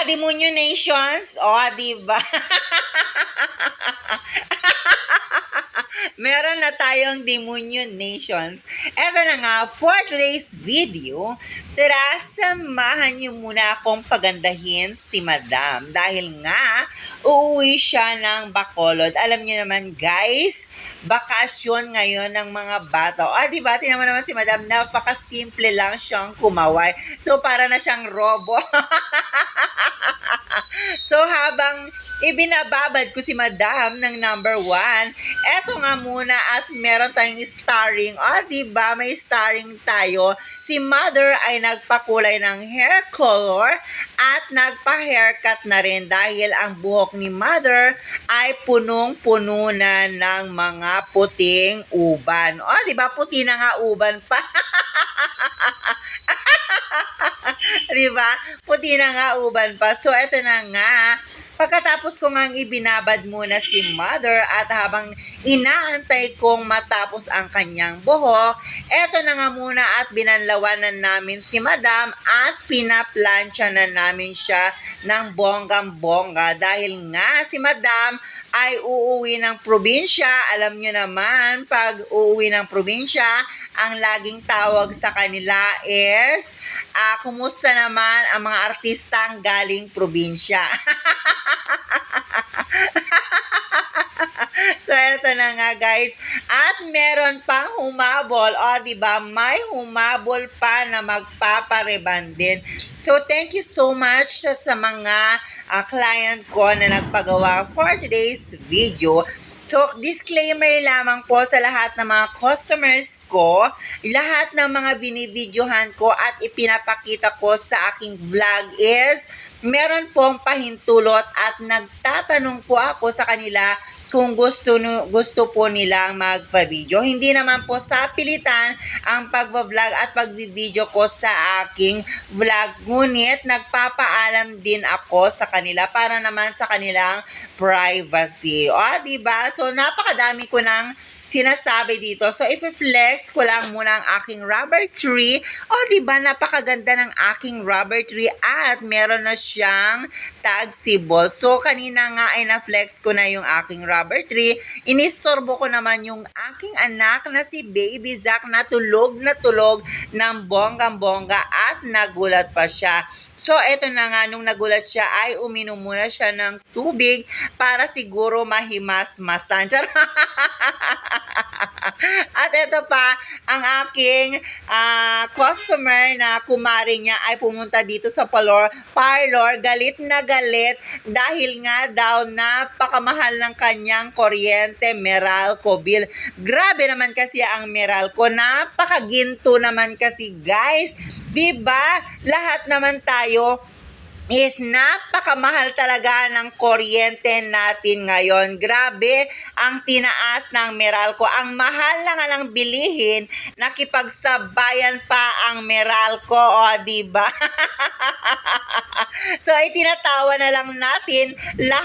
Demonyo Nations? O, diba? Meron na tayong Demonyo Nations. Eto na nga, for today's video, tara, samahan niyo muna akong pagandahin si Madam. Dahil nga, uuwi siya ng Bacolod. Alam niyo naman guys, bakasyon ngayon ng mga bata. Diba? Tingnan mo naman si Madam, napakasimple lang siyang kumaway. So, para na siyang robo. So, habang ibinababad ko si Madam ng number 1, eto nga muna at meron tayong starring. Diba? May starring tayo. Si Mother ay nagpakulay ng hair color at nagpa-haircut na rin dahil ang buhok ni Mother ay punong-puno na ng mga puting uban. Diba? Puti na nga uban pa. Diba? Puti na nga uban pa. So, eto na nga. Pagkatapos ko ngang ibinabad muna si Mother at habang inaantay kong matapos ang kanyang buhok, eto na nga muna at binanlawanan namin si Madam at pinaplansya na namin siya ng bonggang-bongga dahil nga si Madam ay uuwi ng probinsya. Alam nyo naman, pag uuwi ng probinsya, ang laging tawag sa kanila is, kumusta naman ang mga artistang galing probinsya? So, eto na nga guys. At meron pang humabol. Diba? May humabol pa na magpapareban din. So, thank you so much sa mga client ko na nagpagawa for today's video. So, disclaimer lamang po sa lahat ng mga customers ko, lahat ng mga binibidyohan ko at ipinapakita ko sa aking vlog is, meron pong pahintulot at nagtatanong po ako sa kanila kung gusto po nilang magpa-video. Hindi naman po sa pilitan ang pagbablog at pagbi-video ko sa aking vlog. Ngunit nagpapaalam din ako sa kanila para naman sa kanilang privacy. Diba? So, napakadami ko ng sinasabi dito. So, i-flex ko lang muna ang aking rubber tree. Diba? Napakaganda ng aking rubber tree at meron na siyang tagsibol. So, kanina nga ay na-flex ko na yung aking rubber tree. Inistorbo ko naman yung aking anak na si Baby Zack na tulog ng bonggang-bongga at nagulat pa siya. So, eto na nga, nung nagulat siya, ay uminom muna siya ng tubig para siguro mahimas-masan. At eto pa, ang aking customer na kumari niya ay pumunta dito sa parlor, galit na galit dahil nga daw napakamahal ng kanyang kuryente, Meralco bill. Grabe naman kasi ang Meralco, napakaginto naman kasi guys. Diba? Lahat naman tayo is napakamahal talaga ng kuryente natin ngayon. Grabe ang tinaas ng Meralco. Ang mahal na nga ng bilihin, nakipagsabayan pa ang Meralco. Diba? So, itinatawa na lang natin lahat